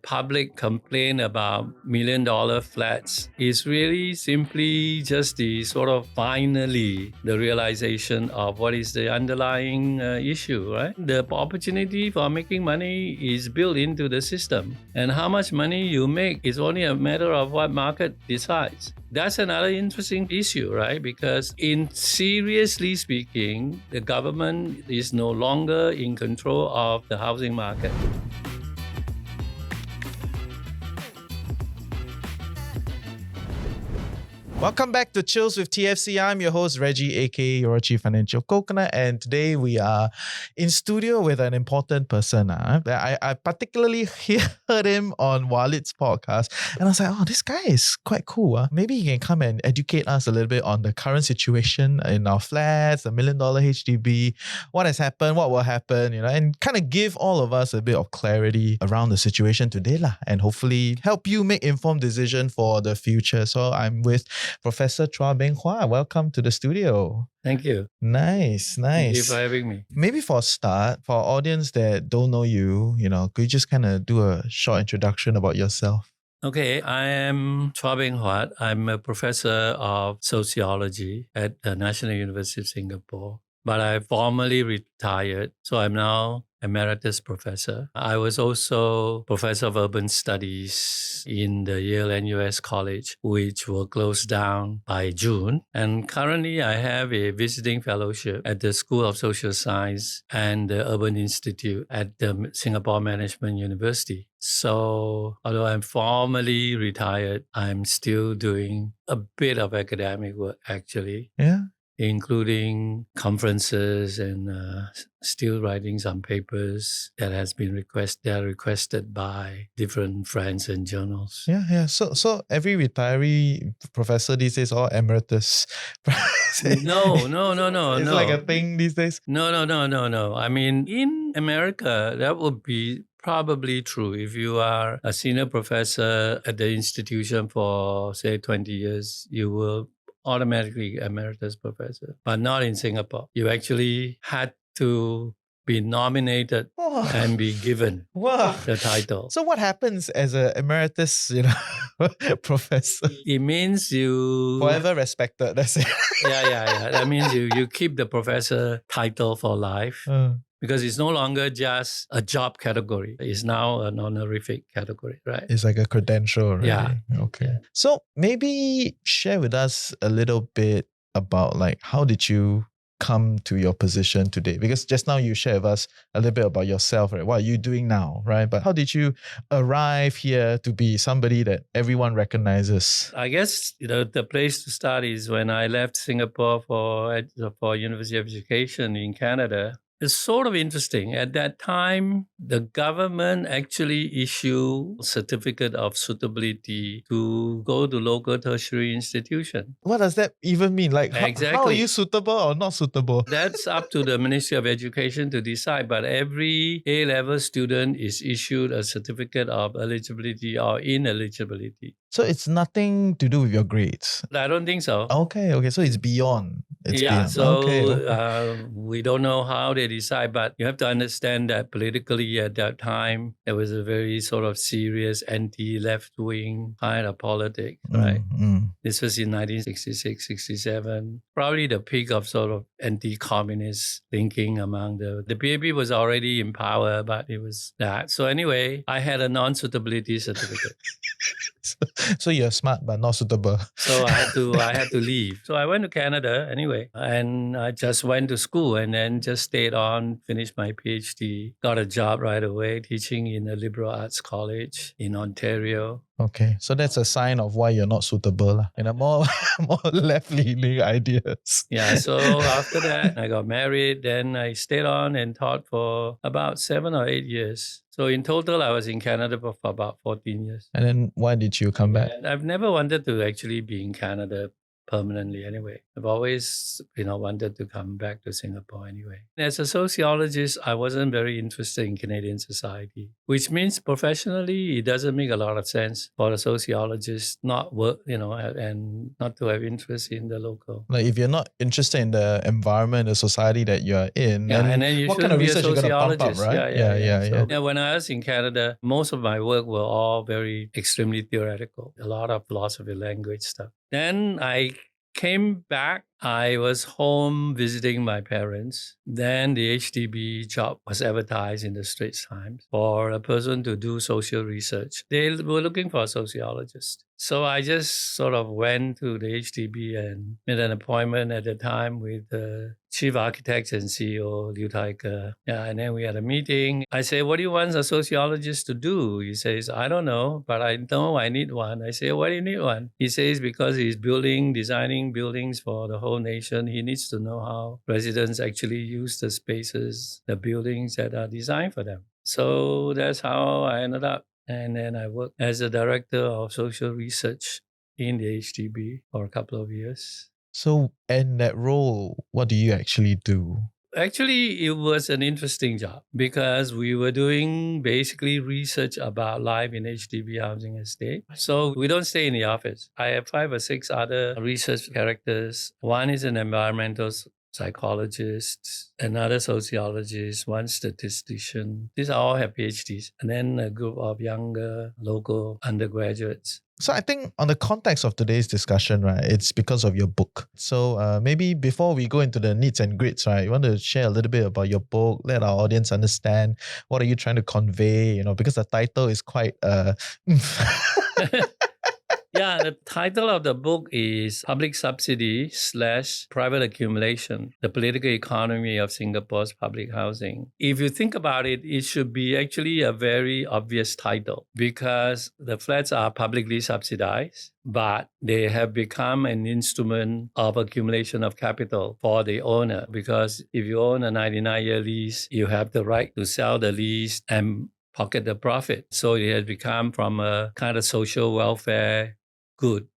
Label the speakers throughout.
Speaker 1: public complaint about $1 million flats is really simply just the sort of finally the realization of what is the underlying issue, right? The opportunity for making money is built into the system, and how much money you make is only a matter of what market decides. That's another interesting issue, right? Because seriously speaking, the government is no longer in control of the housing market.
Speaker 2: Welcome back to Chills with TFC. I'm your host, Reggie, aka your Chief Financial Coconut, and today we are in studio with an important person. I particularly heard him on Walid's podcast, and I was like, oh, this guy is quite cool. Maybe he can come and educate us a little bit on the current situation in our flats, the $1 million HDB, what has happened, what will happen, and kind of give all of us a bit of clarity around the situation today, and hopefully help you make informed decision for the future. So I'm with Professor Chua Beng Huat. Welcome to the studio.
Speaker 1: Thank you.
Speaker 2: Nice.
Speaker 1: Thank you for having me.
Speaker 2: Maybe for a start, for our audience that don't know you, could you just kind of do a short introduction about yourself?
Speaker 1: Okay, I am Chua Beng Huat. I'm a professor of sociology at the National University of Singapore, but I formally retired, so I'm now Emeritus professor. I was also professor of urban studies in the Yale NUS College, which will close down by June. And currently I have a visiting fellowship at the School of Social Science and the Urban Institute at the Singapore Management University. So although I'm formally retired, I'm still doing a bit of academic work actually.
Speaker 2: Yeah.
Speaker 1: Including conferences and still writing some papers that has been requested by different friends and journals.
Speaker 2: Yeah. So every retiree professor these days or emeritus.
Speaker 1: No.
Speaker 2: It's like a thing these days.
Speaker 1: No. I mean, in America, that would be probably true. If you are a senior professor at the institution for, say, 20 years, you will automatically emeritus professor, but not in Singapore. You actually had to be nominated and be given the title.
Speaker 2: So what happens as an emeritus, professor?
Speaker 1: It means you
Speaker 2: forever respected. That's it.
Speaker 1: Yeah. That means you keep the professor title for life. Because it's no longer just a job category. It's now an honorific category, right?
Speaker 2: It's like a credential, right?
Speaker 1: Yeah.
Speaker 2: Okay.
Speaker 1: Yeah.
Speaker 2: So maybe share with us a little bit about how did you come to your position today? Because just now you shared with us a little bit about yourself, right? What are you doing now, right? But how did you arrive here to be somebody that everyone recognizes?
Speaker 1: I guess the place to start is when I left Singapore for University of Education in Canada. It's sort of interesting. At that time, the government actually issued a certificate of suitability to go to local tertiary institution.
Speaker 2: What does that even mean?
Speaker 1: Exactly.
Speaker 2: How are you suitable or not suitable?
Speaker 1: That's up to the Ministry of Education to decide. But every A-level student is issued a certificate of eligibility or ineligibility.
Speaker 2: So it's nothing to do with your grades?
Speaker 1: I don't think so.
Speaker 2: Okay. So it's beyond.
Speaker 1: We don't know how they decide, but you have to understand that politically at that time, there was a very sort of serious anti-left-wing kind of politics, right? This was in 1966, 67, probably the peak of sort of anti-communist thinking among the PAP was already in power, but it was that. So anyway, I had a non-suitability certificate.
Speaker 2: So you're smart but not suitable.
Speaker 1: So I had to leave. So I went to Canada anyway, and I just went to school and then just stayed on, finished my PhD, got a job right away teaching in a liberal arts college in Ontario.
Speaker 2: Okay, so that's a sign of why you're not suitable in a more left-leaning ideas.
Speaker 1: Yeah, so after that, I got married. Then I stayed on and taught for about 7 or 8 years. So in total, I was in Canada for about 14 years.
Speaker 2: And then why did you come back?
Speaker 1: And I've never wanted to actually be in Canada permanently anyway. I've always, wanted to come back to Singapore anyway. As a sociologist, I wasn't very interested in Canadian society, which means professionally, it doesn't make a lot of sense for a sociologist not work, and not to have interest in the local.
Speaker 2: Like if you're not interested in the environment, the society that you're in,
Speaker 1: Yeah,
Speaker 2: then
Speaker 1: and then you
Speaker 2: what kind of
Speaker 1: shouldn't be a
Speaker 2: research you're going to pump up,
Speaker 1: sociologist.
Speaker 2: right?
Speaker 1: So, when I was in Canada, most of my work were all very extremely theoretical, a lot of philosophy, language stuff. Then I came back. I was home visiting my parents. Then the HDB job was advertised in the Straits Times for a person to do social research. They were looking for a sociologist. So I just sort of went to the HDB and made an appointment at the time with the chief architect and CEO, Liu Taike. Yeah, and then we had a meeting. I say, what do you want a sociologist to do? He says, I don't know, but I know I need one. I say, why do you need one? He says, because he's designing buildings for the whole nation. He needs to know how residents actually use the spaces, the buildings that are designed for them. So that's how I ended up. And then I worked as a director of social research in the HDB for a couple of years.
Speaker 2: So, in that role, what do you actually do?
Speaker 1: Actually, it was an interesting job because we were doing basically research about life in HDB housing estate. So we don't stay in the office. I have 5 or 6 other research characters. One is an environmental psychologist, another sociologist, one statistician. These all have PhDs. And then a group of younger local undergraduates.
Speaker 2: So I think on the context of today's discussion, right, it's because of your book. So maybe before we go into the needs and grits, right, you want to share a little bit about your book, let our audience understand what are you trying to convey, because the title is quite
Speaker 1: Yeah, the title of the book is Public Subsidy / Private Accumulation, the Political Economy of Singapore's Public Housing. If you think about it, it should be actually a very obvious title because the flats are publicly subsidized, but they have become an instrument of accumulation of capital for the owner. Because if you own a 99-year lease, you have the right to sell the lease and pocket the profit. So it has become from a kind of social welfare good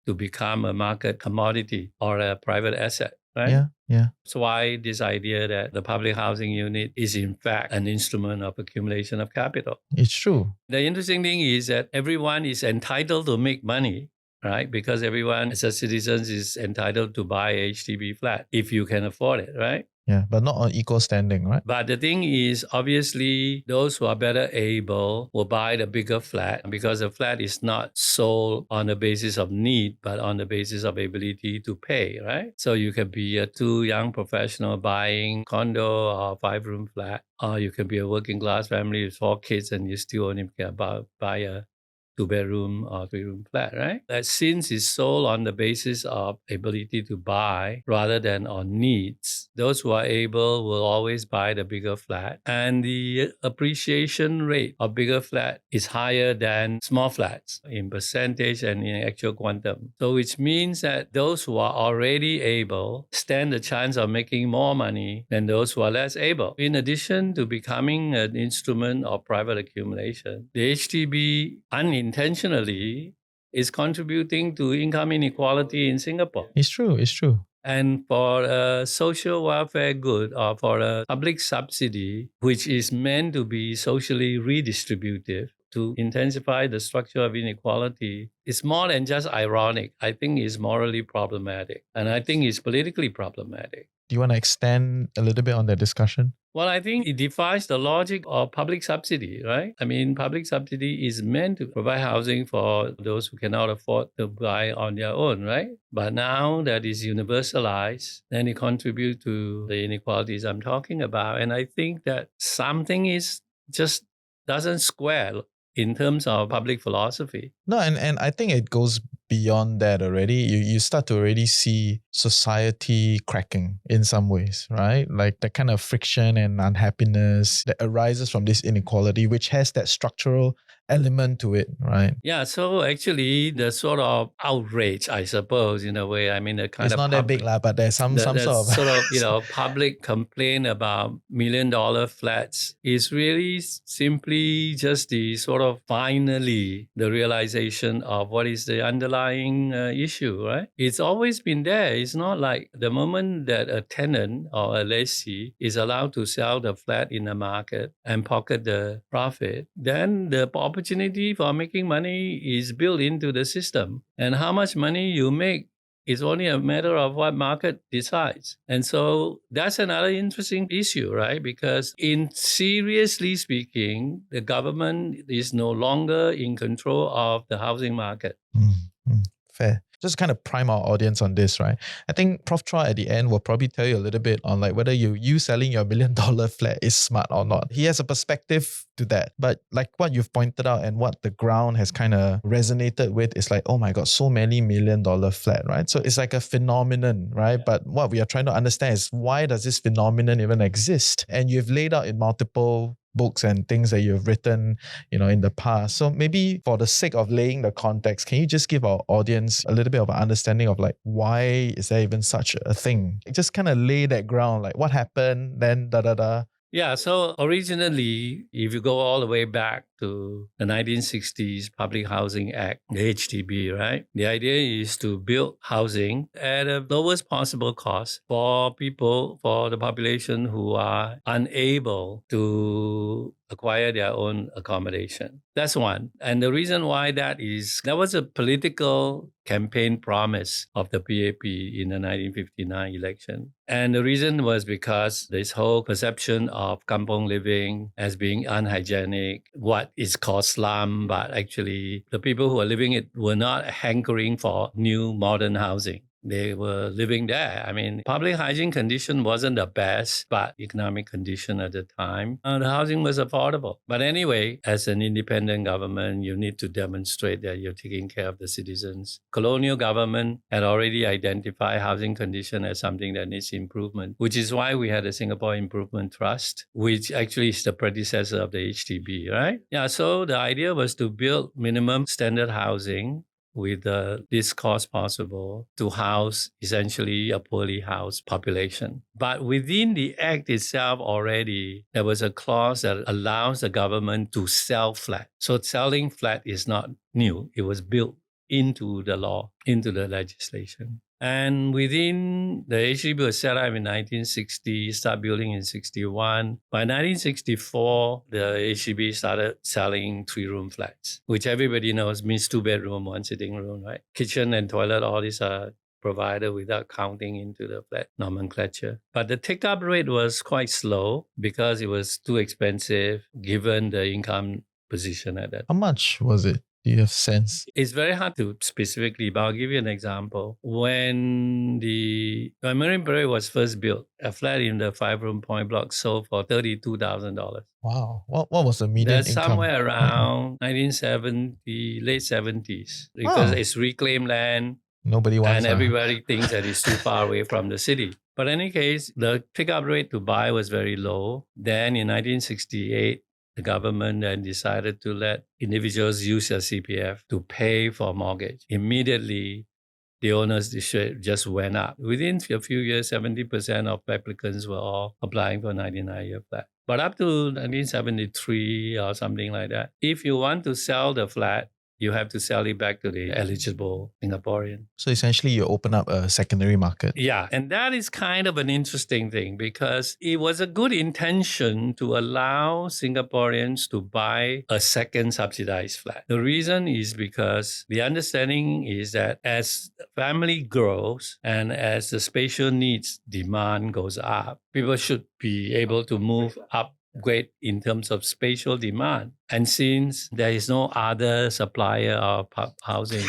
Speaker 1: to become a market commodity or a private asset, right?
Speaker 2: Yeah.
Speaker 1: So why this idea that the public housing unit is in fact an instrument of accumulation of capital?
Speaker 2: It's true.
Speaker 1: The interesting thing is that everyone is entitled to make money, right? Because everyone as a citizen is entitled to buy a HDB flat if you can afford it, right?
Speaker 2: Yeah, but not on equal standing, right?
Speaker 1: But the thing is, obviously, those who are better able will buy the bigger flat because the flat is not sold on the basis of need, but on the basis of ability to pay, right? So you can be a 2 young professional buying condo or 5-room flat, or you can be a working class family with 4 kids and you still only can buy a 2-bedroom or 3-room flat, right? That since it's sold on the basis of ability to buy rather than on needs, those who are able will always buy the bigger flat. And the appreciation rate of bigger flat is higher than small flats in percentage and in actual quantum. So which means that those who are already able stand the chance of making more money than those who are less able. In addition to becoming an instrument of private accumulation, the HDB unintentionally is contributing to income inequality in Singapore.
Speaker 2: It's true.
Speaker 1: And for a social welfare good or for a public subsidy, which is meant to be socially redistributive, to intensify the structure of inequality, it's more than just ironic. I think it's morally problematic. And I think it's politically problematic.
Speaker 2: Do you want to extend a little bit on that discussion?
Speaker 1: Well, I think it defies the logic of public subsidy, right? I mean, public subsidy is meant to provide housing for those who cannot afford to buy on their own, right? But now that is universalized, then it contributes to the inequalities I'm talking about. And I think that something is just doesn't square in terms of public philosophy.
Speaker 2: No, and I think it goes beyond that already. You start to already see society cracking in some ways, right? Like that kind of friction and unhappiness that arises from this inequality, which has that structural element to it, right?
Speaker 1: Yeah, so actually the sort of outrage, I suppose, in a way, I mean, the kind
Speaker 2: It's
Speaker 1: of
Speaker 2: not that big, but there's some
Speaker 1: the
Speaker 2: sort of
Speaker 1: sort of public complaint about $1 million flats is really simply just the sort of finally the realization of what is the underlying issue, right? It's always been there. It's not like the moment that a tenant or a lessee is allowed to sell the flat in the market and pocket the profit, then the opportunity for making money is built into the system. And how much money you make is only a matter of what market decides. And so that's another interesting issue, right? Because in seriously speaking, the government is no longer in control of the housing market.
Speaker 2: Fair. Just kind of prime our audience on this, right? I think Prof Chua at the end will probably tell you a little bit on like whether you selling your $1 million flat is smart or not. He has a perspective to that. But like what you've pointed out and what the ground has kind of resonated with is like, oh my God, so many $1 million flat, right? So it's like a phenomenon, right? Yeah. But what we are trying to understand is why does this phenomenon even exist? And you've laid out in multiple books and things that you've written, in the past. So maybe for the sake of laying the context, can you just give our audience a little bit of an understanding of like, why is there even such a thing? Just kind of lay that ground, like what happened, then da-da-da.
Speaker 1: Yeah, so originally, if you go all the way back to the 1960s Public Housing Act, the HDB, right? The idea is to build housing at the lowest possible cost for people, for the population who are unable to acquire their own accommodation. That's one. And the reason why that was a political campaign promise of the PAP in the 1959 election. And the reason was because this whole perception of kampong living as being unhygienic, what is called slum, but actually the people who are living it were not hankering for new modern housing. They were living there. I mean, public hygiene condition wasn't the best, but economic condition at the time, the housing was affordable. But anyway, as an independent government, you need to demonstrate that you're taking care of the citizens. Colonial government had already identified housing condition as something that needs improvement, which is why we had the Singapore Improvement Trust, which actually is the predecessor of the HDB, right? Yeah, so the idea was to build minimum standard housing with the least cost possible to house essentially a poorly housed population. But within the act itself already, there was a clause that allows the government to sell flat. So selling flat is not new. It was built into the law, into the legislation. And within the HDB was set up in 1960, started building in 61. By 1964, the HDB started selling 3-room flats, which everybody knows means 2-bedroom, 1 sitting room, right? Kitchen and toilet, all these are provided without counting into the flat nomenclature. But the take-up rate was quite slow because it was too expensive given the income position at that.
Speaker 2: How much was it? Do you have sense?
Speaker 1: It's very hard to specifically, but I'll give you an example. When Marine Parade was first built, a flat in the 5-room point block sold for $32,000.
Speaker 2: Wow. What was the median
Speaker 1: That's
Speaker 2: income?
Speaker 1: somewhere around 1970, late 70s, because it's reclaimed land.
Speaker 2: Nobody wants
Speaker 1: and everybody thinks that it's too far away from the city. But in any case, the pickup rate to buy was very low. Then in 1968, the government then decided to let individuals use their CPF to pay for mortgage. Immediately, the owners just went up. Within a few years, 70% of applicants were all applying for 99-year flat. But up to 1973 or something like that, if you want to sell the flat, you have to sell it back to the eligible Singaporean.
Speaker 2: So essentially you open up a secondary market.
Speaker 1: Yeah, and that is kind of an interesting thing because it was a good intention to allow Singaporeans to buy a second subsidized flat. The reason is because the understanding is that as family grows and as the spatial needs demand goes up, people should be able to move upgrade in terms of spatial demand. And since there is no other supplier of housing,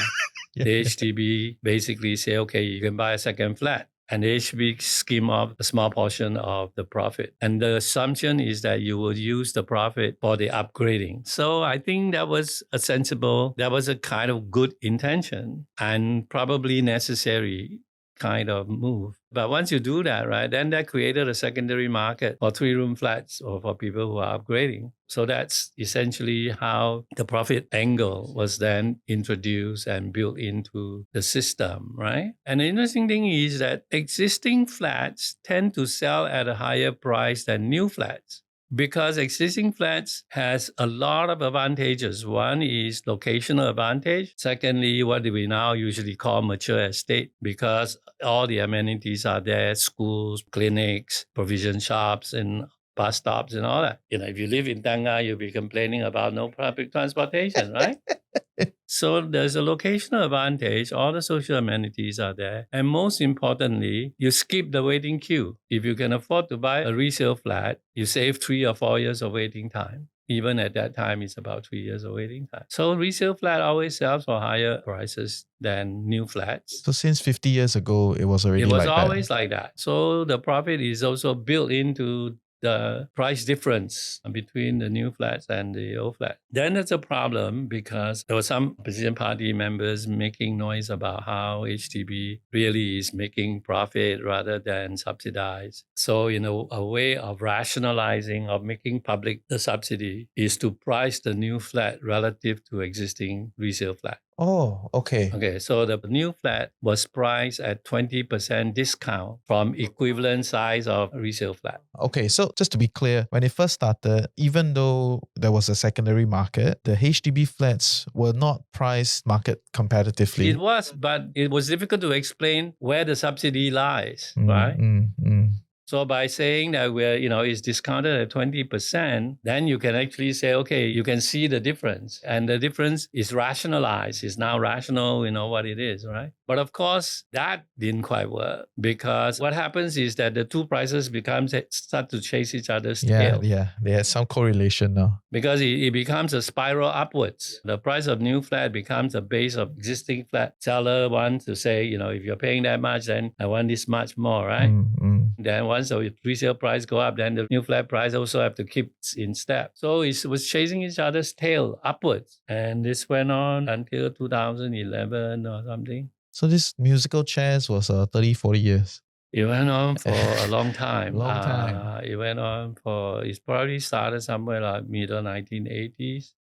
Speaker 1: the HDB basically say, okay, you can buy a second flat. And the HDB skim off a small portion of the profit. And the assumption is that you will use the profit for the upgrading. So I think that was a kind of good intention and probably necessary kind of move. But once you do that, right, then that created a secondary market for 3-room flats or for people who are upgrading. So that's essentially how the profit angle was then introduced and built into the system, right? And the interesting thing is that existing flats tend to sell at a higher price than new flats, because existing flats has a lot of advantages. One is locational advantage. Secondly, what we now usually call mature estate, because all the amenities are there: schools, clinics, provision shops, and bus stops and all that. If you live in Tanga, you'll be complaining about no public transportation, right? So there's a locational advantage. All the social amenities are there. And most importantly, you skip the waiting queue. If you can afford to buy a resale flat, you save 3 or 4 years of waiting time. Even at that time, it's about 3 years of waiting time. So resale flat always sells for higher prices than new flats.
Speaker 2: So since 50 years ago, it was already
Speaker 1: It was
Speaker 2: like
Speaker 1: always
Speaker 2: that.
Speaker 1: like that. So the profit is also built into the price difference between the new flats and the old flat. Then there's a problem because there were some opposition party members making noise about how HDB really is making profit rather than subsidize. So, a way of rationalizing, of making public the subsidy is to price the new flat relative to existing resale flat.
Speaker 2: Oh, okay.
Speaker 1: Okay, so the new flat was priced at 20% discount from equivalent size of resale flat.
Speaker 2: Okay, so just to be clear, when it first started, even though there was a secondary market, the HDB flats were not priced market competitively.
Speaker 1: It was, but it was difficult to explain where the subsidy lies, right? So by saying that it's discounted at 20%, then you can actually say, okay, you can see the difference. And the difference is rationalized. It's now rational, what it is, right? But of course, that didn't quite work, because what happens is that the two prices start to chase each other's tail.
Speaker 2: Yeah. There's some correlation now.
Speaker 1: Because it becomes a spiral upwards. The price of new flat becomes the base of existing flat. Seller wants to say, if you're paying that much, then I want this much more, right? Then once the resale price go up, then the new flat price also have to keep in step. So it was chasing each other's tail upwards. And this went on until 2011 or something.
Speaker 2: So this musical chairs was 30, 40 years.
Speaker 1: It went on for a long time.
Speaker 2: Long time.
Speaker 1: It went on it probably started somewhere like middle 1980s.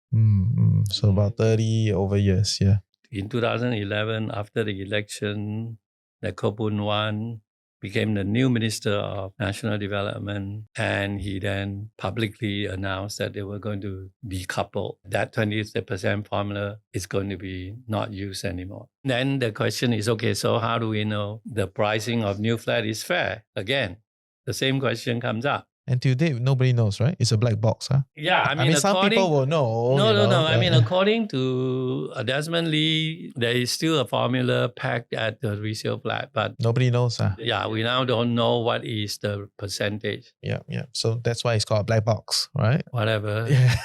Speaker 2: So about 30 over years, yeah.
Speaker 1: In 2011, after the election, that Kopun won, became the new Minister of National Development, and he then publicly announced that they were going to decouple. That 20% formula is going to be not used anymore. Then the question is, okay, so how do we know the pricing of new flat is fair? Again, the same question comes up.
Speaker 2: And to date, nobody knows, right? It's a black box, huh?
Speaker 1: Yeah, I mean
Speaker 2: some people will know.
Speaker 1: No. I mean, according to Desmond Lee, there is still a formula packed at the resale flat, but
Speaker 2: nobody knows, huh?
Speaker 1: Yeah, we now don't know what is the percentage.
Speaker 2: Yeah. So that's why it's called a black box, right?
Speaker 1: Whatever.
Speaker 2: Yeah.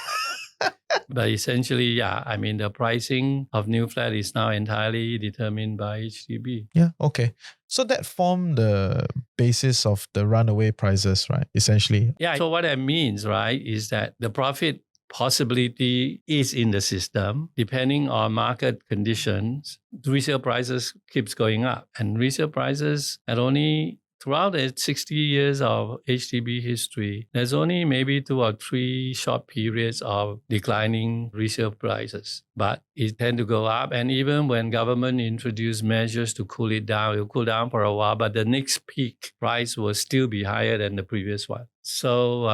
Speaker 1: But essentially, the pricing of new flat is now entirely determined by HDB.
Speaker 2: Yeah, okay. So that formed the basis of the runaway prices, right? Essentially.
Speaker 1: Yeah, so what that means, right, is that the profit possibility is in the system. Depending on market conditions, resale prices keeps going up. And resale prices had only... Throughout the 60 years of HDB history, there's only maybe 2 or 3 short periods of declining resale prices. But it tend to go up. And even when government introduced measures to cool it down, it will cool down for a while, but the next peak price will still be higher than the previous one. So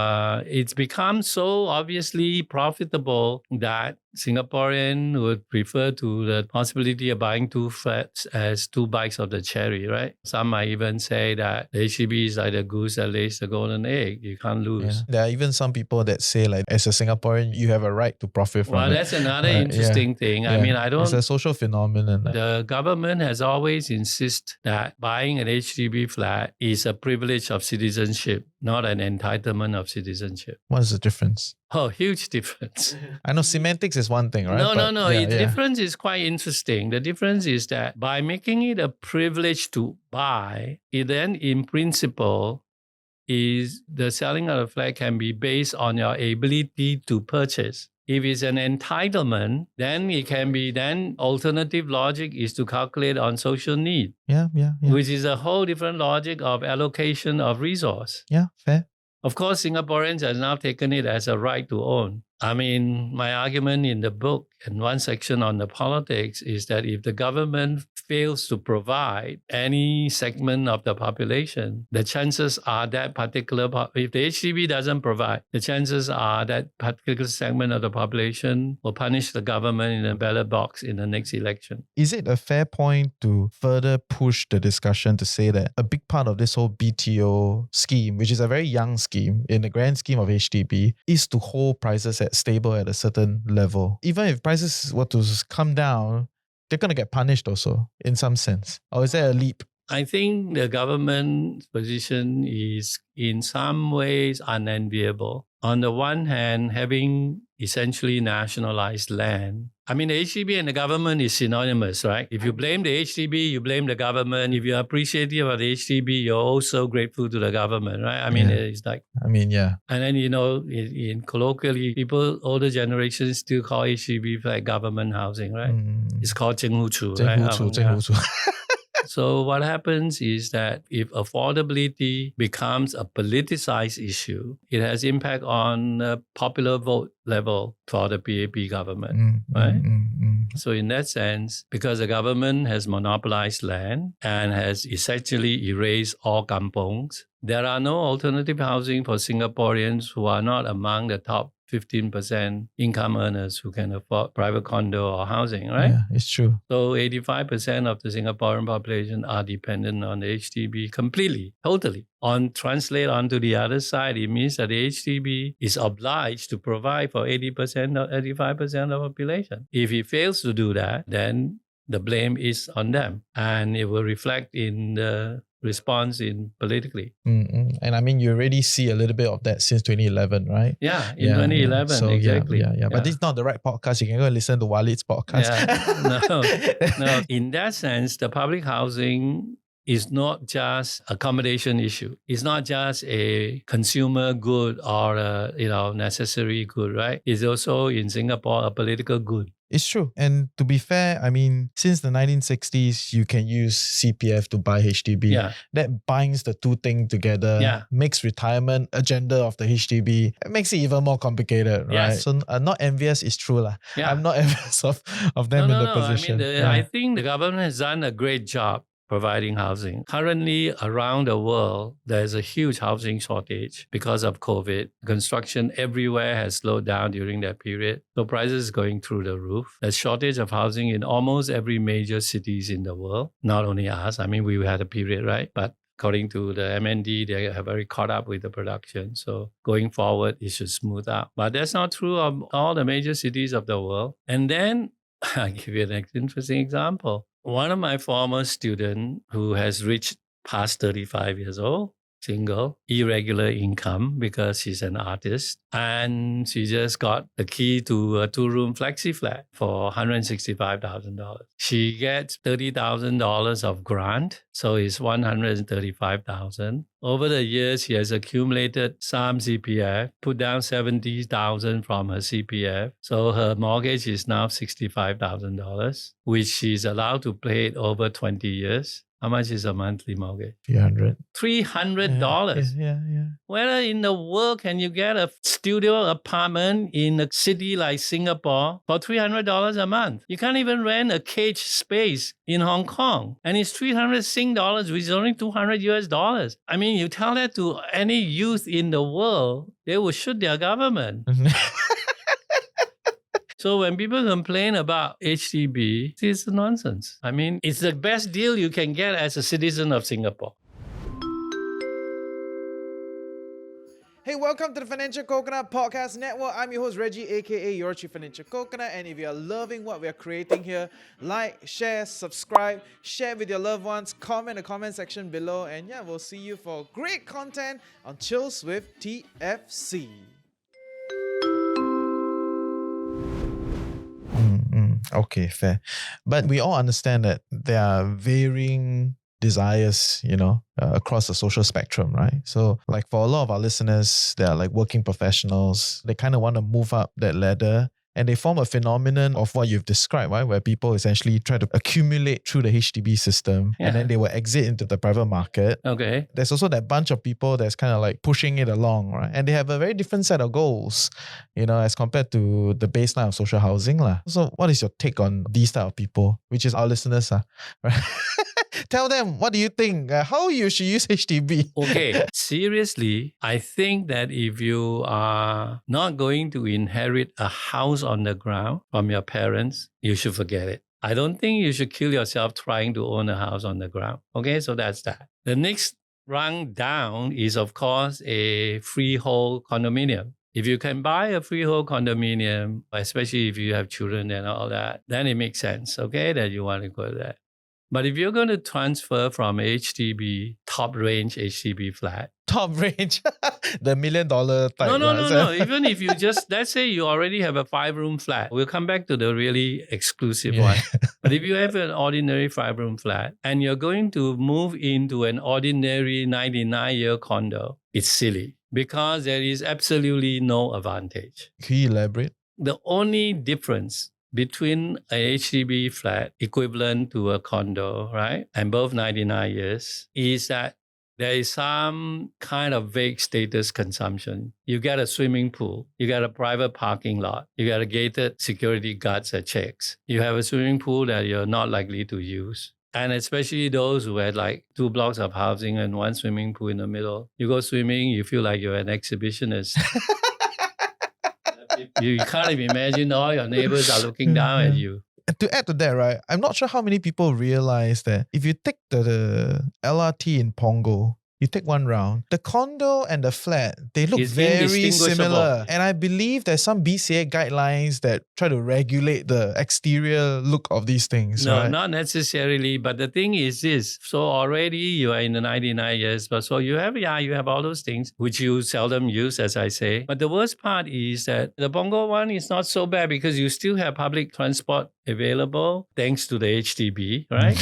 Speaker 1: it's become so obviously profitable that Singaporean would prefer to the possibility of buying 2 flats as 2 bites of the cherry, right? Some might even say that the HDB is like the goose that lays the golden egg. You can't lose.
Speaker 2: Yeah. There are even some people that say, like, as a Singaporean, you have a right to profit from it.
Speaker 1: Well, that's another interesting thing.
Speaker 2: Yeah.
Speaker 1: I mean,
Speaker 2: It's a social phenomenon.
Speaker 1: The government has always insisted that buying an HDB flat is a privilege of citizenship, not an entitlement of citizenship.
Speaker 2: What is the difference?
Speaker 1: Oh, huge difference.
Speaker 2: I know semantics is one thing, right?
Speaker 1: No. The difference is quite interesting. The difference is that by making it a privilege to buy, it then in principle is the selling of a flat can be based on your ability to purchase. If it's an entitlement, then it can be, then alternative logic is to calculate on social need,
Speaker 2: Yeah.
Speaker 1: which is a whole different logic of allocation of resource.
Speaker 2: Yeah, fair.
Speaker 1: Of course, Singaporeans have now taken it as a right to own. I mean, my argument in the book and one section on the politics is that if the government fails to provide any segment of the population, the chances are that if the HDB doesn't provide, the chances are that particular segment of the population will punish the government in a ballot box in the next election.
Speaker 2: Is it a fair point to further push the discussion to say that a big part of this whole BTO scheme, which is a very young scheme in the grand scheme of HDB, is to hold prices stable at a certain level? Even if prices were to come down, they're going to get punished also in some sense. Or is there a leap?
Speaker 1: I think the government's position is in some ways unenviable. On the one hand, having essentially nationalized land, I mean, the HDB and the government is synonymous, right? If you blame the HDB, you blame the government. If you're appreciative of the HDB, you're also grateful to the government, right? I mean, it's like...
Speaker 2: yeah.
Speaker 1: And then, in colloquially, older generations still call HDB like government housing, right? It's called 政府處, right? So what happens is that if affordability becomes a politicized issue, it has impact on the popular vote level for the PAP government, right? So in that sense, because the government has monopolized land and has essentially erased all kampongs, there are no alternative housing for Singaporeans who are not among the top 15% income earners who can afford private condo or housing, right?
Speaker 2: Yeah, it's true.
Speaker 1: So 85% of the Singaporean population are dependent on the HDB completely, totally. Translate onto the other side, it means that the HDB is obliged to provide for 80% or 85% of the population. If it fails to do that, then the blame is on them. And it will reflect in the response in politically.
Speaker 2: And I mean, you already see a little bit of that since 2011, right?
Speaker 1: Yeah, in 2011,
Speaker 2: So,
Speaker 1: exactly.
Speaker 2: Yeah. But this is not the right podcast. You can go and listen to Walid's podcast.
Speaker 1: No. In that sense, the public housing is not just accommodation issue. It's not just a consumer good or a necessary good, right? It's also in Singapore a political good.
Speaker 2: It's true. And to be fair, I mean, since the 1960s, you can use CPF to buy HDB.
Speaker 1: Yeah.
Speaker 2: That binds the two things together, makes retirement agenda of the HDB. It makes it even more complicated, right?
Speaker 1: Yes.
Speaker 2: So not envious is true.
Speaker 1: Yeah.
Speaker 2: I'm not envious of them in the position.
Speaker 1: I mean, I think the government has done a great job providing housing. Currently, around the world, there's a huge housing shortage because of COVID. Construction everywhere has slowed down during that period. So prices going through the roof. There's shortage of housing in almost every major cities in the world. Not only us. I mean, we had a period, right? But according to the MND, they are very caught up with the production. So going forward, it should smooth out. But that's not true of all the major cities of the world. And then I'll give you an interesting example. One of my former students who has reached past 35 years old, single, irregular income because she's an artist, and she just got the key to a 2-room flexi flat for $165,000. She gets $30,000 of grant, so it's $135,000. Over the years, she has accumulated some CPF, put down $70,000 from her CPF. So her mortgage is now $65,000, which she's allowed to pay it over 20 years. How much is a monthly mortgage?
Speaker 2: $300.
Speaker 1: $300.
Speaker 2: Yeah.
Speaker 1: Where in the world can you get a studio apartment in a city like Singapore for $300 a month? You can't even rent a cage space in Hong Kong. And it's 300 Sing dollars, which is only $200 US. I mean, you tell that to any youth in the world, they will shoot their government. So when people complain about HDB, it's nonsense. I mean, it's the best deal you can get as a citizen of Singapore.
Speaker 2: Hey, welcome to the Financial Coconut Podcast Network. I'm your host, Reggie, aka your Chief Financial Coconut. And if you're loving what we're creating here, like, share, subscribe, share with your loved ones, comment in the comment section below. And yeah, we'll see you for great content on Chills with TFC. Okay, fair. But we all understand that there are varying desires, across the social spectrum, right? So like for a lot of our listeners, they're like working professionals. They kind of want to move up that ladder and they form a phenomenon of what you've described, right? Where people essentially try to accumulate through the HDB system and then they will exit into the private market.
Speaker 1: Okay.
Speaker 2: There's also that bunch of people that's kind of like pushing it along, right? And they have a very different set of goals, as compared to the baseline of social housing. So what is your take on these type of people, which is our listeners? Right? Tell them, what do you think? How you should use HDB?
Speaker 1: Okay, seriously, I think that if you are not going to inherit a house on the ground from your parents, you should forget it. I don't think you should kill yourself trying to own a house on the ground. Okay, so that's that. The next rung down is, of course, a freehold condominium. If you can buy a freehold condominium, especially if you have children and all that, then it makes sense, okay, that you want to go to that. But if you're going to transfer from HDB, top range HDB flat.
Speaker 2: Top range, the $1 million type.
Speaker 1: No. Even if you just, let's say you already have a 5-room flat. We'll come back to the really exclusive one. But if you have an ordinary 5-room flat and you're going to move into an ordinary 99-year condo, it's silly because there is absolutely no advantage.
Speaker 2: Can you elaborate?
Speaker 1: The only difference between a HDB flat equivalent to a condo, right, and both 99 years, is that there is some kind of vague status consumption. You get a swimming pool, you get a private parking lot, you get a gated security guards that checks. You have a swimming pool that you're not likely to use. And especially those who had like 2 blocks of housing and 1 swimming pool in the middle. You go swimming, you feel like you're an exhibitionist. You can't even imagine all your neighbors are looking down at you.
Speaker 2: And to add to that, right, I'm not sure how many people realize that if you take the LRT in Punggol, you take one round, the condo and the flat, they look very similar. And I believe there's some BCA guidelines that try to regulate the exterior look of these things.
Speaker 1: No,
Speaker 2: right?
Speaker 1: Not necessarily. But the thing is this. So already you are in the 99 years. But so you have all those things, which you seldom use, as I say. But the worst part is that the Punggol one is not so bad because you still have public transport available thanks to the HDB, right?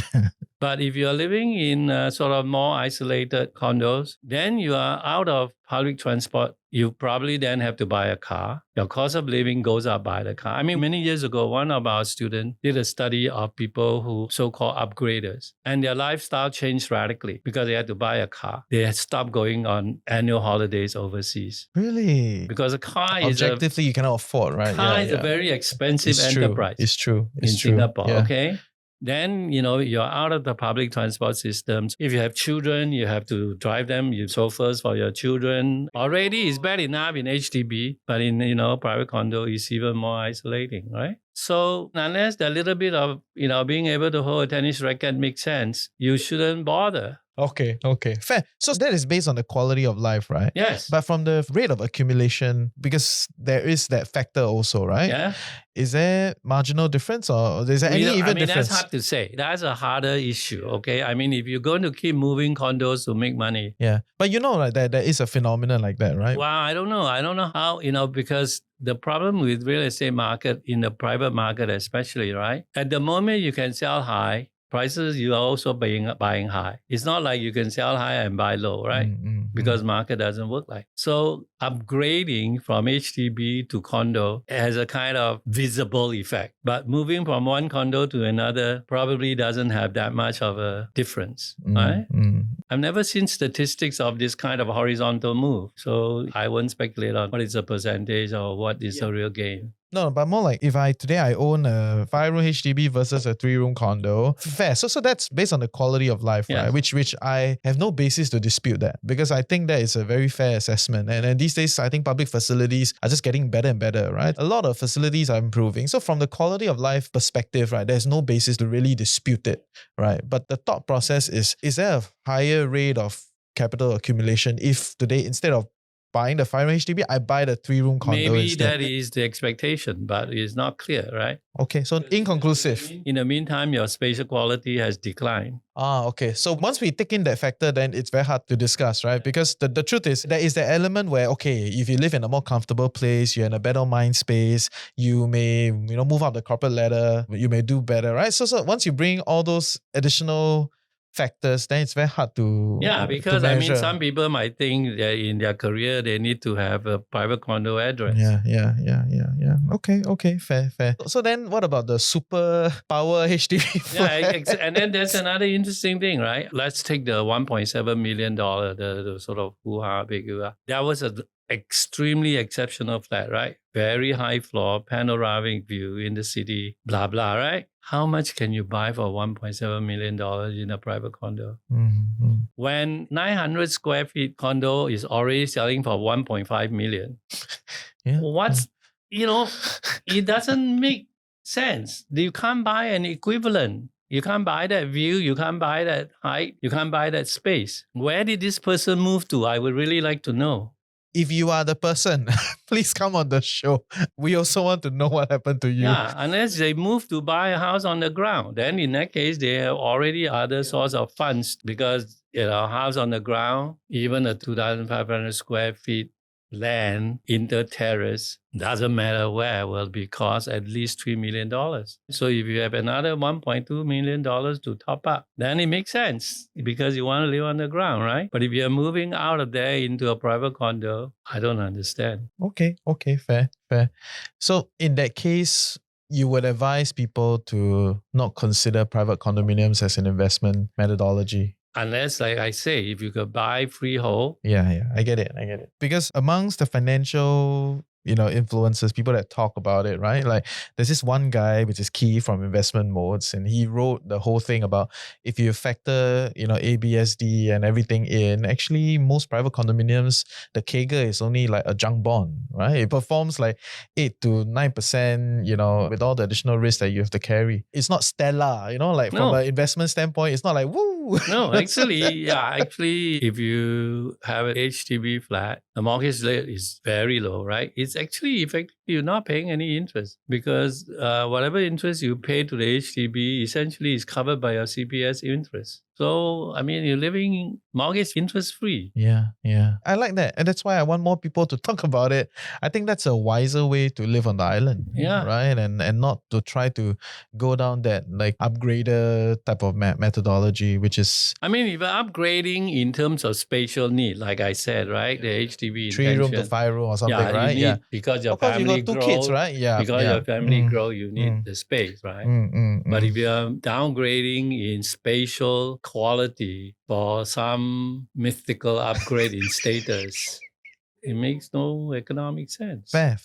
Speaker 1: But if you're living in sort of more isolated condos, then you are out of public transport. You probably then have to buy a car. Your cost of living goes up by the car. I mean, many years ago, one of our students did a study of people who so-called upgraders, and their lifestyle changed radically because they had to buy a car. They had stopped going on annual holidays overseas.
Speaker 2: Really?
Speaker 1: Because a car
Speaker 2: objectively you cannot afford, right?
Speaker 1: Car is a very expensive enterprise.
Speaker 2: It's true.
Speaker 1: In Singapore, okay? Then, you're out of the public transport systems. If you have children, you have to drive them, you chauffeurs for your children. Already it's bad enough in HDB, but in, private condo is even more isolating, right? So unless the little bit of, being able to hold a tennis racket makes sense, you shouldn't bother.
Speaker 2: Okay. Fair. So that is based on the quality of life, right?
Speaker 1: Yes.
Speaker 2: But from the rate of accumulation, because there is that factor also, right?
Speaker 1: Yeah.
Speaker 2: Is there marginal difference or is there any difference?
Speaker 1: That's hard to say. That's a harder issue, okay? I mean, if you're going to keep moving condos to make money.
Speaker 2: Yeah. But like there is a phenomenon like that, right?
Speaker 1: Well, I don't know. I don't know how, because the problem with real estate market, in the private market especially, right? At the moment you can sell high, prices you are also buying high. It's not like you can sell high and buy low, right? Because market doesn't work like. So upgrading from HDB to condo has a kind of visible effect. But moving from one condo to another probably doesn't have that much of a difference, right? I've never seen statistics of this kind of horizontal move. So I won't speculate on what is the percentage or what is the real gain.
Speaker 2: No, but more like if today I own a 5-room HDB versus a 3-room condo, fair. So that's based on the quality of life, right? Which I have no basis to dispute that because I think that is a very fair assessment. And these days, I think public facilities are just getting better and better, right? A lot of facilities are improving. So from the quality of life perspective, right, there's no basis to really dispute it, right? But the thought process is there a higher rate of capital accumulation if today, instead of buying the 5-room HDB, I buy the 3-room condo
Speaker 1: Maybe
Speaker 2: instead.
Speaker 1: that is the expectation, but it's not clear, right?
Speaker 2: Okay, so inconclusive.
Speaker 1: In the meantime, your spatial quality has declined.
Speaker 2: Okay. So once we take in that factor, then it's very hard to discuss, right? Because the truth is, there is the element where, okay, if you live in a more comfortable place, you're in a better mind space, you may, move up the corporate ladder, you may do better, right? So once you bring all those additional factors, then it's very hard to
Speaker 1: because
Speaker 2: measure.
Speaker 1: some people might think that in their career they need to have a private condo address.
Speaker 2: Yeah. Okay, fair. So then what about the super power HDB flat?
Speaker 1: And then there's another interesting thing, right? Let's take the $1.7 million, the sort of hoo-ha, big hoo-ha. That was an extremely exceptional flat, right? Very high floor, panoramic view in the city, blah, blah, right? How much can you buy for $1.7 million in a private condo?
Speaker 2: Mm-hmm.
Speaker 1: When 900 square feet condo is already selling for 1.5 million. It doesn't make sense. You can't buy an equivalent. You can't buy that view. You can't buy that height. You can't buy that space. Where did this person move to? I would really like to know.
Speaker 2: If you are the person, please come on the show. We also want to know what happened to you.
Speaker 1: Yeah, unless they move to buy a house on the ground. Then in that case, they have already other source of funds because, house on the ground, even a 2,500 square feet land, inter-terrace, doesn't matter where, will be cost at least $3 million. So if you have another $1.2 million to top up, then it makes sense because you want to live on the ground, right? But if you're moving out of there into a private condo, I don't understand.
Speaker 2: Okay, fair. So in that case, you would advise people to not consider private condominiums as an investment methodology.
Speaker 1: Unless, like I say, if you could buy freehold.
Speaker 2: Yeah, I get it. Because amongst the financial, influencers, people that talk about it, right? Like there's this one guy, which is Key from Investment Modes, and he wrote the whole thing about if you factor, ABSD and everything in, actually most private condominiums, the CAGR is only like a junk bond, right? It performs like 8 to 9%, with all the additional risk that you have to carry. It's not stellar, from an investment standpoint, it's not like, woo!
Speaker 1: No, actually, if you have an HDB flat, the mortgage rate is very low, right? It's actually effectively you're not paying any interest because whatever interest you pay to the HDB essentially is covered by your CPS interest. So, you're living mortgage interest free.
Speaker 2: Yeah. I like that. And that's why I want more people to talk about it. I think that's a wiser way to live on the island.
Speaker 1: Yeah.
Speaker 2: Right? And not to try to go down that like upgrader type of methodology, which is...
Speaker 1: if you're upgrading in terms of spatial need, like I said, right? The HDB
Speaker 2: 3-room to 5-room or something, right?
Speaker 1: You need, because your family
Speaker 2: you got 2
Speaker 1: grow,
Speaker 2: kids, right?
Speaker 1: Because your family grow, you need the space, right? But if you're downgrading in spatial quality for some mythical upgrade in status, it makes no economic sense.
Speaker 2: Fair.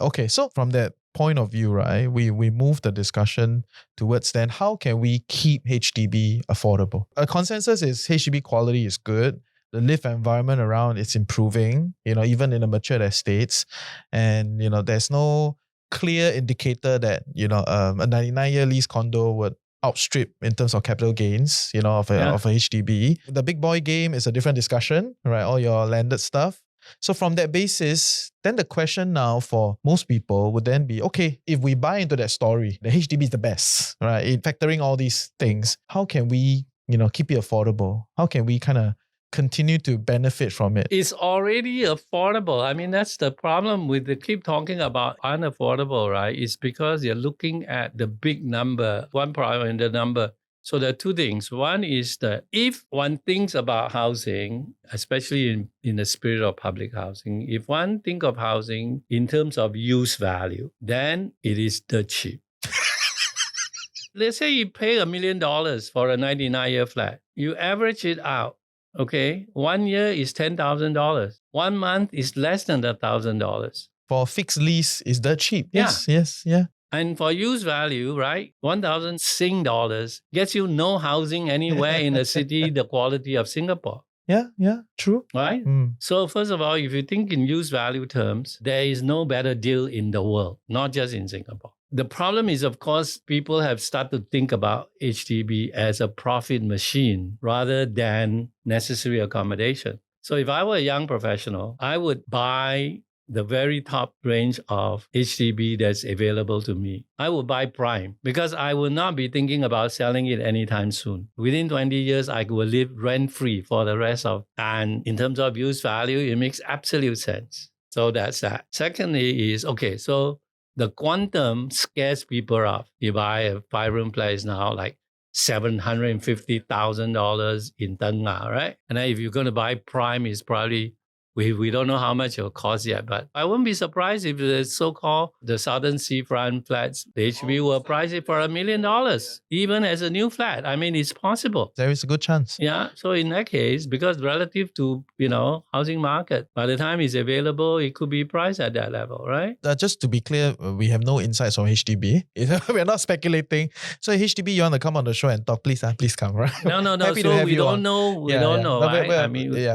Speaker 2: Okay, so from that point of view, right, we move the discussion towards then how can we keep HDB affordable? A consensus is HDB quality is good. The live environment around it's improving, even in the mature estates. And, there's no clear indicator that, a 99-year lease condo would outstrip in terms of capital gains, of a HDB. The big boy game is a different discussion, right? All your landed stuff. So from that basis, then the question now for most people would then be, okay, if we buy into that story, the HDB is the best, right? In factoring all these things, how can we, keep it affordable? How can we kind of continue to benefit from it?
Speaker 1: It's already affordable. That's the problem with the keep talking about unaffordable, right? It's because you're looking at the big number, one problem in the number. So there are two things. One is that if one thinks about housing, especially in the spirit of public housing, if one think of housing in terms of use value, then it is dirt cheap. Let's say you pay $1 million for a 99-year flat. You average it out. Okay, 1 year is $10,000. 1 month is less than $1,000.
Speaker 2: For a fixed lease, is that cheap?
Speaker 1: Yeah.
Speaker 2: Yes.
Speaker 1: And for use value, right, 1,000 Sing dollars gets you no housing anywhere in the city the quality of Singapore.
Speaker 2: Yeah, true.
Speaker 1: Right? So first of all, if you think in use value terms, there is no better deal in the world, not just in Singapore. The problem is, of course, people have started to think about HDB as a profit machine rather than necessary accommodation. So if I were a young professional, I would buy the very top range of HDB that's available to me. I would buy Prime because I will not be thinking about selling it anytime soon. Within 20 years, I will live rent-free for the rest of. And in terms of use value, it makes absolute sense. So that's that. Secondly is, okay, so the quantum scares people off. You buy a 5-room place now, like $750,000 in Tengah, right? And then if you're going to buy prime, it's probably we don't know how much it will cost yet, but I wouldn't be surprised if the so-called the Southern Seafront flats, the HDB will price it for $1 million, even as a new flat. I mean, it's possible.
Speaker 2: There is a good chance.
Speaker 1: Yeah. So in that case, because relative to, housing market, by the time it's available, it could be priced at that level, right?
Speaker 2: Just to be clear, we have no insights on HDB. We're not speculating. So HDB, you want to come on the show and talk, please come, right?
Speaker 1: No.
Speaker 2: Happy to
Speaker 1: So
Speaker 2: have
Speaker 1: we
Speaker 2: you
Speaker 1: don't
Speaker 2: on.
Speaker 1: know. We don't know, right?
Speaker 2: We're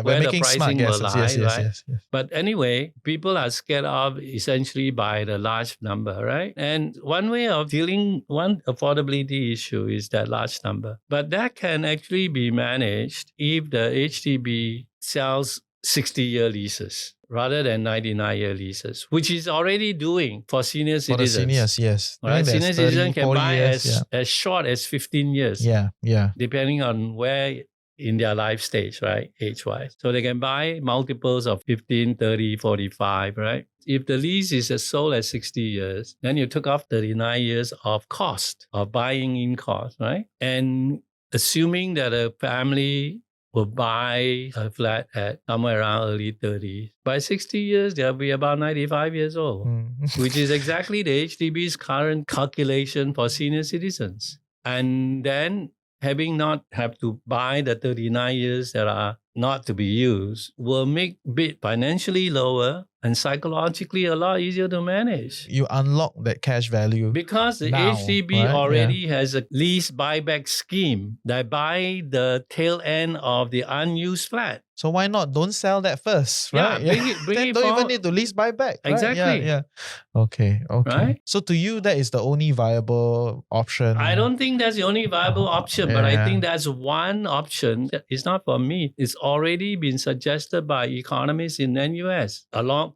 Speaker 1: where the
Speaker 2: making smart
Speaker 1: pricing will
Speaker 2: guesses.
Speaker 1: lie,
Speaker 2: Yes.
Speaker 1: right? But anyway, people are scared of essentially by the large number, right? And one affordability issue is that large number. But that can actually be managed if the HDB sells 60-year leases rather than 99-year leases, which is already doing for senior citizens.
Speaker 2: For the seniors, yes.
Speaker 1: Right? Senior citizens can buy
Speaker 2: years,
Speaker 1: as short as 15 years.
Speaker 2: Yeah.
Speaker 1: Depending on where in their life stage, right, age-wise. So they can buy multiples of 15, 30, 45, right? If the lease is sold at 60 years, then you took off 39 years of cost, of buying in cost, right? And assuming that a family will buy a flat at somewhere around early 30s, by 60 years, they'll be about 95 years old, which is exactly the HDB's current calculation for senior citizens. And then having not have to buy the 39 years that are not to be used will make it financially lower and psychologically a lot easier to manage.
Speaker 2: You unlock that cash value.
Speaker 1: Because the
Speaker 2: now,
Speaker 1: HDB
Speaker 2: right?
Speaker 1: already has a lease buyback scheme that buy the tail end of the unused flat.
Speaker 2: So why not? Don't sell that first, right?
Speaker 1: Bring it
Speaker 2: don't
Speaker 1: forward.
Speaker 2: even need to lease buyback. Right?
Speaker 1: Exactly.
Speaker 2: Yeah. Okay.
Speaker 1: Right?
Speaker 2: So to you, that is the only viable option.
Speaker 1: I don't think that's the only viable option, but I think that's one option. It's not for me. It's already been suggested by economists in NUS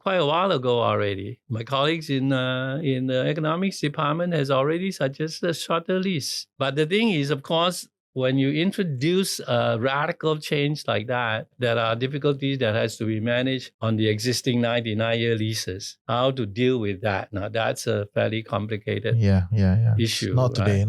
Speaker 1: quite a while ago already. My colleagues in the economics department has already suggested shorter lease. But the thing is, of course, when you introduce a radical change like that, there are difficulties that has to be managed on the existing 99-year leases. How to deal with that? Now, that's a fairly complicated issue.
Speaker 2: Not today.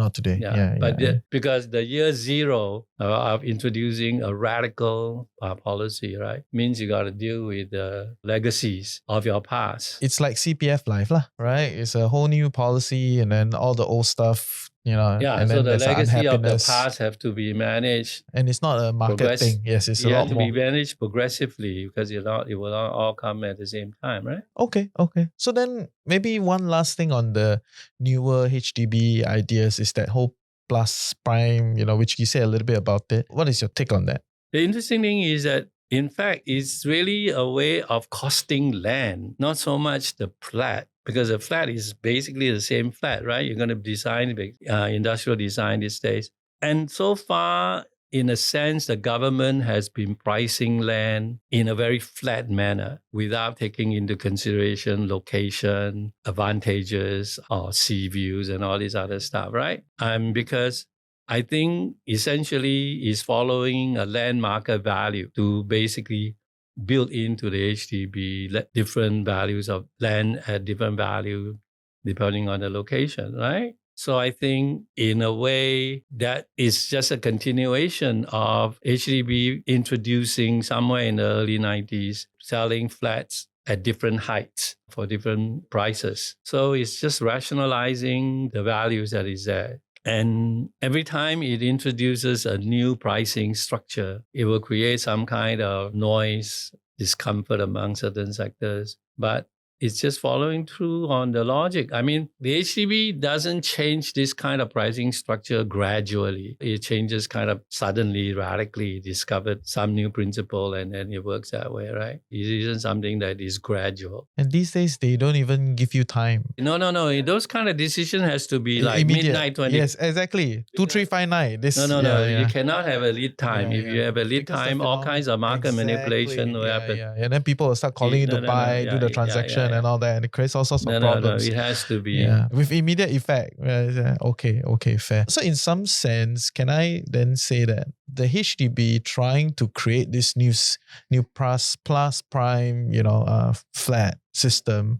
Speaker 1: Because the year zero of introducing a radical policy, right, means you got to deal with the legacies of your past.
Speaker 2: It's like CPF Life, right? It's a whole new policy, and then all the old stuff. And
Speaker 1: so
Speaker 2: then
Speaker 1: the legacy of the
Speaker 2: unhappiness.
Speaker 1: past have to be managed.
Speaker 2: And it's not a market thing. Yes, it's a lot more.
Speaker 1: It has to be managed progressively because it will not all come at the same time, right?
Speaker 2: Okay. So then maybe one last thing on the newer HDB ideas is that whole plus prime, which you say a little bit about it. What is your take on that?
Speaker 1: The interesting thing is that in fact, it's really a way of costing land, not so much the flat. Because a flat is basically the same flat, right? You're going to design industrial design these days. And so far, in a sense, the government has been pricing land in a very flat manner without taking into consideration location, advantages, or sea views and all this other stuff, right? Because I think essentially is following a land market value to basically built into the HDB, different values of land at different value depending on the location, right? So I think in a way that is just a continuation of HDB introducing somewhere in the early 90s, selling flats at different heights for different prices. So it's just rationalizing the values that is there. And every time it introduces a new pricing structure, it will create some kind of noise, discomfort among certain sectors. But it's just following through on the logic. I mean, the HDB doesn't change this kind of pricing structure gradually. It changes kind of suddenly, radically, discovered some new principle and then it works that way, right? It isn't something that is gradual.
Speaker 2: And these days, they don't even give you time.
Speaker 1: No. Those kind of decision has to be like
Speaker 2: immediate.
Speaker 1: midnight 20.
Speaker 2: Yes, exactly. 2359.
Speaker 1: No. You cannot have a lead time. If you have a lead time, all kinds of market manipulation will happen.
Speaker 2: And then people will start calling you to buy, do the transaction and all that, and it creates all sorts of problems.
Speaker 1: No, it has to be.
Speaker 2: With immediate effect. Okay, fair. So in some sense, can I then say that the HDB trying to create this new plus prime, flat system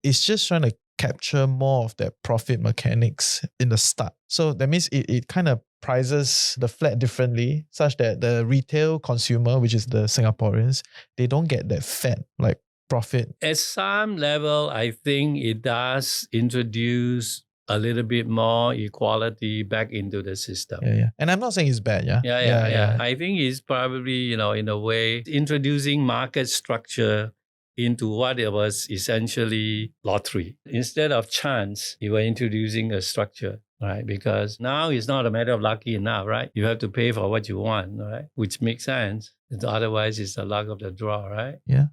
Speaker 2: is just trying to capture more of that profit mechanics in the start. So that means it kind of prices the flat differently, such that the retail consumer, which is the Singaporeans, they don't get that fat like profit?
Speaker 1: At some level, I think it does introduce a little bit more equality back into the system.
Speaker 2: Yeah. And I'm not saying it's bad, yeah?
Speaker 1: Yeah. I think it's probably, in a way, introducing market structure into what it was essentially lottery. Instead of chance, you were introducing a structure, right? Because now it's not a matter of lucky enough, right? You have to pay for what you want, right? Which makes sense. Otherwise, it's the luck of the draw, right?
Speaker 2: Yeah.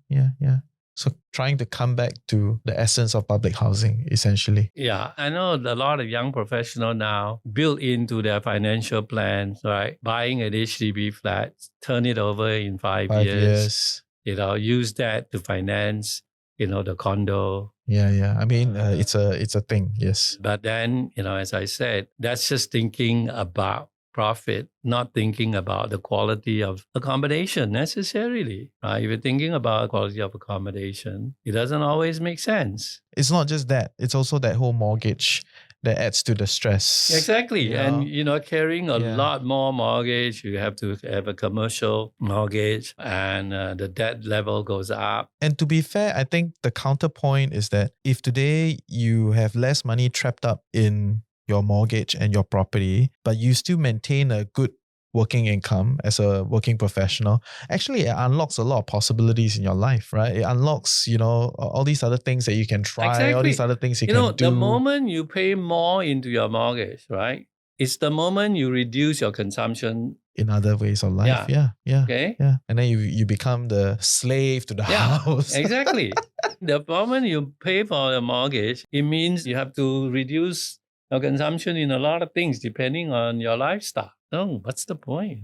Speaker 2: So trying to come back to the essence of public housing, essentially.
Speaker 1: Yeah, I know a lot of young professionals now build into their financial plans, right? Buying an HDB flat, turn it over in 5 years. Use that to finance, the condo.
Speaker 2: Yeah. I mean, it's a thing, yes.
Speaker 1: But then, as I said, that's just thinking about profit, not thinking about the quality of accommodation necessarily. Right? If you're thinking about quality of accommodation, it doesn't always make sense.
Speaker 2: It's not just that. It's also that whole mortgage that adds to the stress.
Speaker 1: Exactly. And, carrying a lot more mortgage, you have to have a commercial mortgage and the debt level goes up.
Speaker 2: And to be fair, I think the counterpoint is that if today you have less money trapped up in your mortgage and your property, but you still maintain a good working income as a working professional, actually it unlocks a lot of possibilities in your life, right? It unlocks, all these other things that you can try,
Speaker 1: exactly.
Speaker 2: all these other things you can do.
Speaker 1: The moment you pay more into your mortgage, right? It's the moment you reduce your consumption
Speaker 2: in other ways of life. Yeah.
Speaker 1: Okay.
Speaker 2: Yeah. And then you become the slave to the house.
Speaker 1: Exactly. The moment you pay for the mortgage, it means you have to reduce your consumption in a lot of things depending on your lifestyle. Oh, what's the point?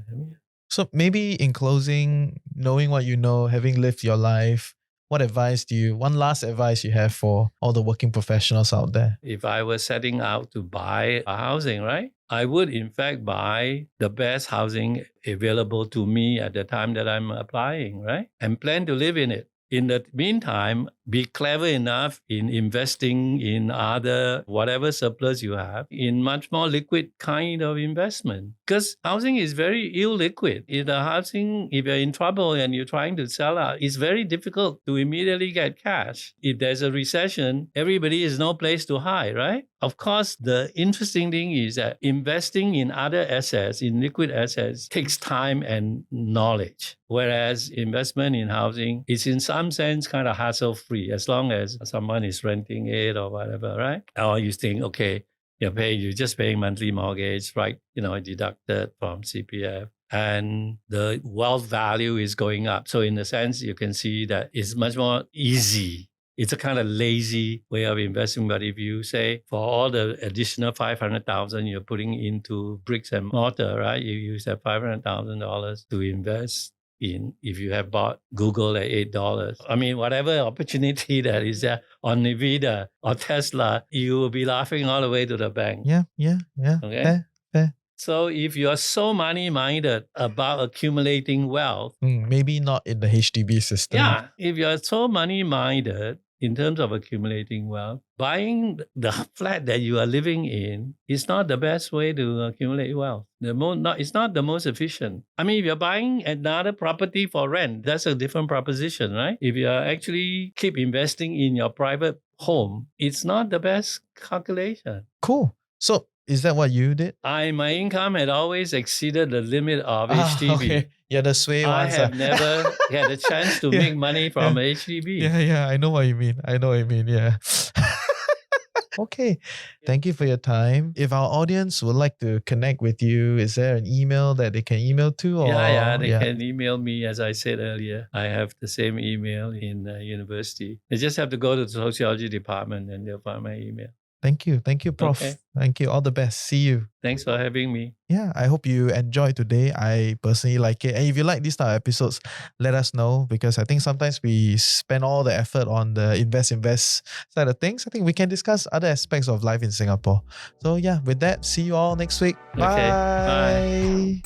Speaker 2: So maybe in closing, knowing what you know, having lived your life, one last advice you have for all the working professionals out there?
Speaker 1: If I was setting out to buy a housing, right, I would in fact buy the best housing available to me at the time that I'm applying, right? And plan to live in it. In the meantime, be clever enough in investing in other, whatever surplus you have, in much more liquid kind of investment. Because housing is very illiquid. If you're in trouble and you're trying to sell out, it's very difficult to immediately get cash. If there's a recession, everybody is no place to hide, right? Of course, the interesting thing is that investing in other assets, in liquid assets, takes time and knowledge. Whereas investment in housing is in some sense kind of hassle-free as long as someone is renting it or whatever, right? Or you think, okay, you're just paying monthly mortgage, right? Deducted from CPF. And the wealth value is going up. So in a sense, you can see that it's much more easy. It's a kind of lazy way of investing. But if you say for all the additional 500,000 you're putting into bricks and mortar, right? You use that $500,000 to invest in, if you have bought Google at $8. I mean, whatever opportunity that is there on Nvidia or Tesla, you will be laughing all the way to the bank.
Speaker 2: Yeah.
Speaker 1: Okay.
Speaker 2: Fair.
Speaker 1: So if you are so money-minded about accumulating wealth,
Speaker 2: maybe not in the HDB system.
Speaker 1: Yeah, if you're so money-minded in terms of accumulating wealth, buying the flat that you are living in is not the best way to accumulate wealth. It's not the most efficient. I mean, if you're buying another property for rent, that's a different proposition, right? If you actually keep investing in your private home, it's not the best calculation.
Speaker 2: Cool. So is that what you did?
Speaker 1: My income had always exceeded the limit of HDB.
Speaker 2: Okay. Yeah, the sway
Speaker 1: I
Speaker 2: ones.
Speaker 1: have never had a chance to make money from HDB.
Speaker 2: Yeah, I know what you mean. Yeah. Okay. Thank you for your time. If our audience would like to connect with you, is there an email that they can email to? Or?
Speaker 1: They can email me, as I said earlier. I have the same email in university. They just have to go to the sociology department and they'll find my email.
Speaker 2: Thank you, Prof.
Speaker 1: Okay.
Speaker 2: Thank you. All the best. See you.
Speaker 1: Thanks for having me.
Speaker 2: Yeah, I hope you enjoyed today. I personally like it. And if you like these type of episodes, let us know, because I think sometimes we spend all the effort on the invest side of things. I think we can discuss other aspects of life in Singapore. So yeah, with that, see you all next week.
Speaker 1: Okay,
Speaker 2: bye.